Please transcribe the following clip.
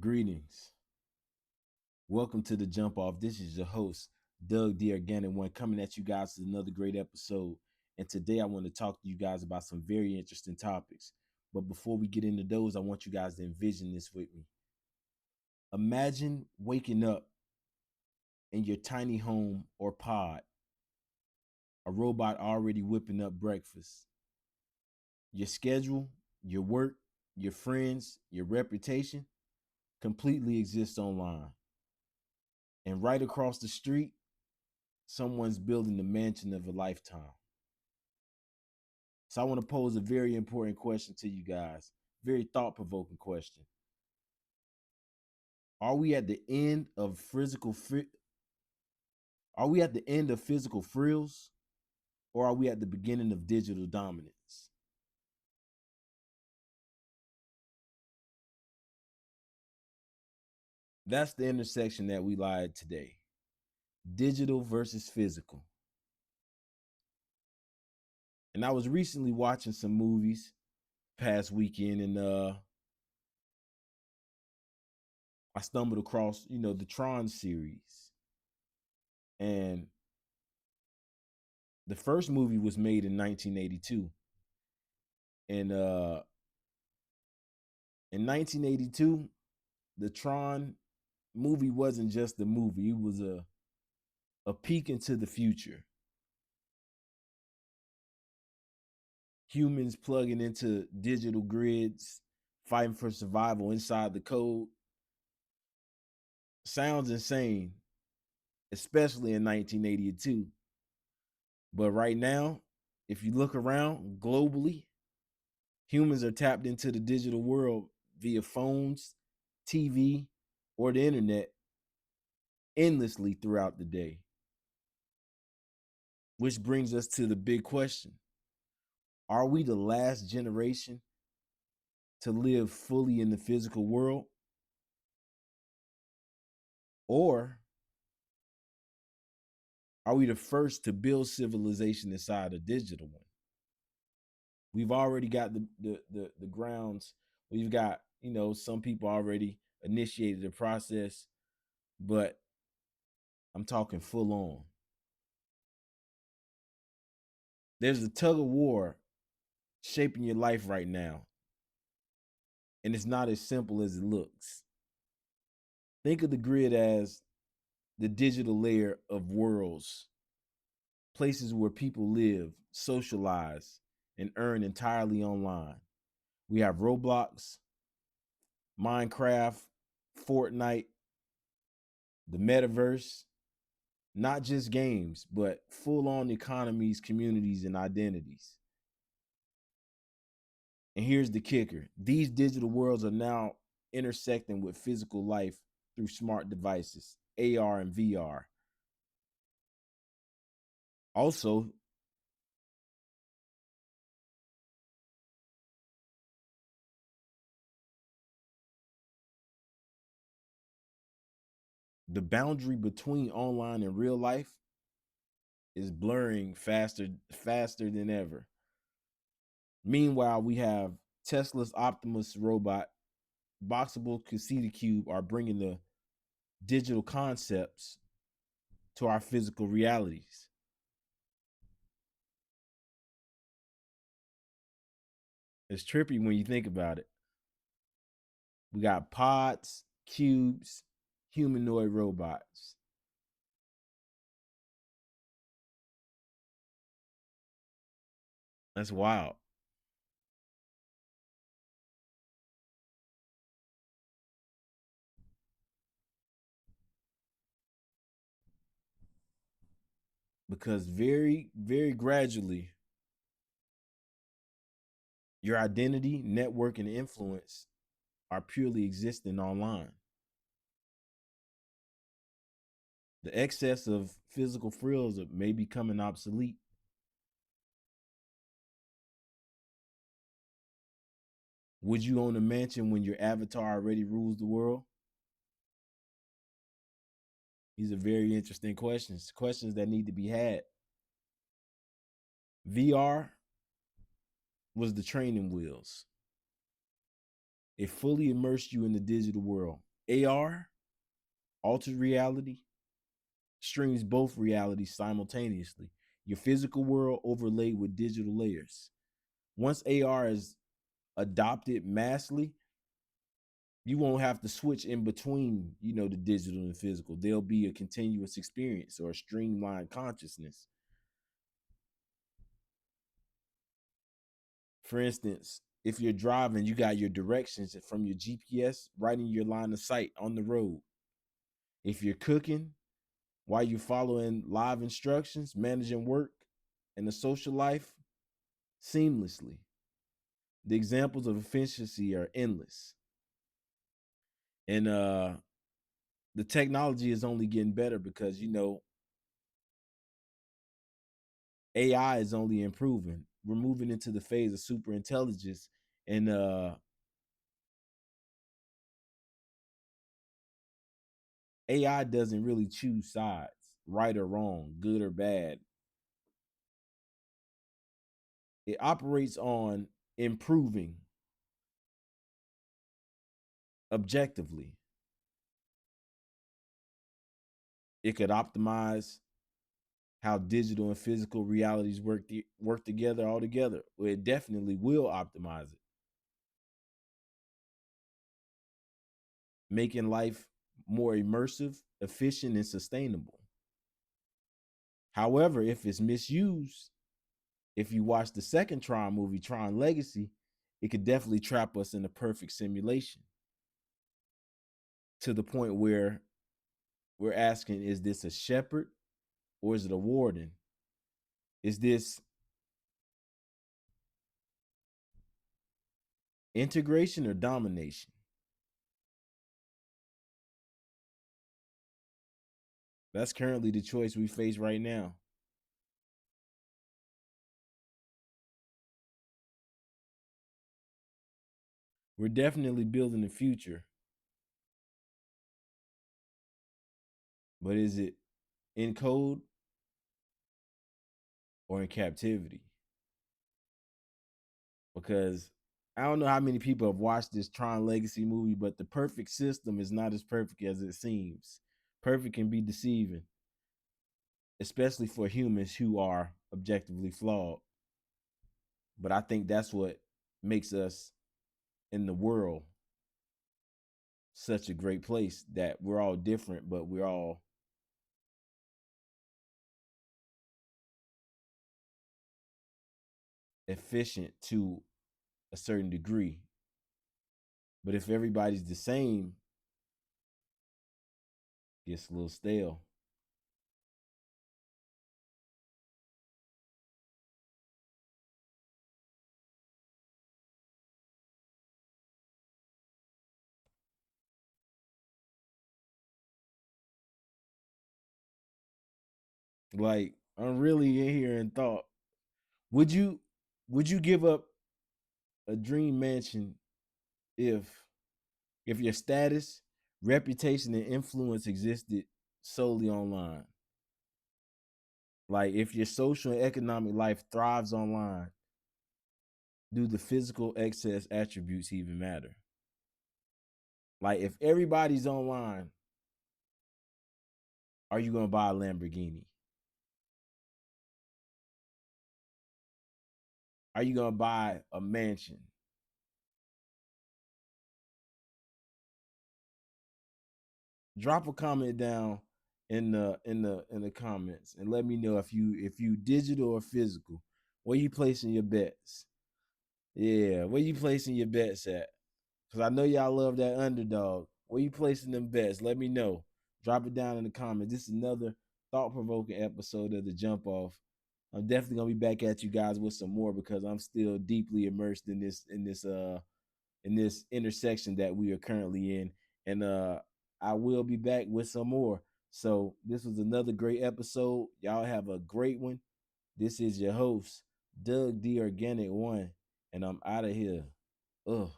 Greetings. Welcome to the Jump Off. This is your host, Doug the Organic One, coming at you guys with another great episode. And today I want to talk to you guys about some very interesting topics. But before we get into those, I want you guys to envision this with me. Imagine waking up in your tiny home or pod, a robot already whipping up breakfast. Your schedule, your work, your friends, your reputation completely exists online. And right across the street, someone's building the mansion of a lifetime. So I want to pose a very important question to you guys, very thought-provoking question. Are we at the end of physical frills, or are we at the beginning of digital dominance? That's the intersection that we lie at today. Digital versus physical. And I was recently watching some movies past weekend, and I stumbled across, the Tron series. And the first movie was made in 1982. And in 1982, the Tron movie wasn't just a movie, it was a peek into the future. Humans plugging into digital grids, fighting for survival inside the code. Sounds insane, especially in 1982. But right now, if you look around globally, humans are tapped into the digital world via phones, TV, or the internet endlessly throughout the day. Which brings us to the big question. Are we the last generation to live fully in the physical world? Or are we the first to build civilization inside a digital one? We've already got the grounds. We've got, some people already initiated the process, but I'm talking full on. There's a tug of war shaping your life right now, and it's not as simple as it looks. Think of the grid as the digital layer of worlds, places where people live, socialize, and earn entirely online. We have Roblox, Minecraft, Fortnite, the Metaverse, not just games, but full on economies, communities, and identities. And here's the kicker: these digital worlds are now intersecting with physical life through smart devices, AR and VR. Also, the boundary between online and real life is blurring faster than ever. Meanwhile, we have Tesla's Optimus robot, Boxabl, Casita Cube are bringing the digital concepts to our physical realities. It's trippy when you think about it. We got pods, cubes, humanoid robots. That's wild. Because very, very gradually, your identity, network, and influence are purely existing online. The excess of physical frills may be becoming obsolete. Would you own a mansion when your avatar already rules the world? These are very interesting questions that need to be had. VR was the training wheels. It fully immersed you in the digital world, AR, altered reality, streams both realities simultaneously. Your physical world overlaid with digital layers. Once AR is adopted massively, you won't have to switch in between, the digital and physical. There'll be a continuous experience or a streamlined consciousness. For instance, if you're driving, you got your directions from your GPS right in your line of sight on the road. If you're cooking, while you're following live instructions, managing work and the social life seamlessly. The examples of efficiency are endless. And the technology is only getting better because, AI is only improving. We're moving into the phase of superintelligence, and AI doesn't really choose sides, right or wrong, good or bad. It operates on improving objectively. It could optimize how digital and physical realities work together all together. Well, it definitely will optimize it, making life more immersive, efficient, and sustainable. However, if it's misused, if you watch the second Tron movie, Tron Legacy, it could definitely trap us in a perfect simulation to the point where we're asking, is this a shepherd or is it a warden? Is this integration or domination? That's currently the choice we face right now. We're definitely building the future, but is it in code or in captivity? Because I don't know how many people have watched this Tron Legacy movie, but the perfect system is not as perfect as it seems. Perfect can be deceiving, especially for humans who are objectively flawed. But I think that's what makes us in the world such a great place, that we're all different, but we're all efficient to a certain degree. But if everybody's the same, it gets a little stale. Like, I'm really in here and thought, would you would you give up a dream mansion if your status, reputation, and influence existed solely online? Like, if your social and economic life thrives online, do the physical excess attributes even matter? Like, if everybody's online, are you gonna buy a Lamborghini? Are you gonna buy a mansion? Drop a comment down in the comments and let me know if you digital or physical. Where you placing your bets? Yeah, where you placing your bets at? Because I know y'all love that underdog. Where you placing them bets? Let me know. Drop it down in the comments. This is another thought-provoking episode of the Jump Off. I'm definitely gonna be back at you guys with some more because I'm still deeply immersed in this intersection that we are currently in. And I will be back with some more. So this was another great episode. Y'all have a great one. This is your host, Doug the Organic One, and I'm out of here. Ugh.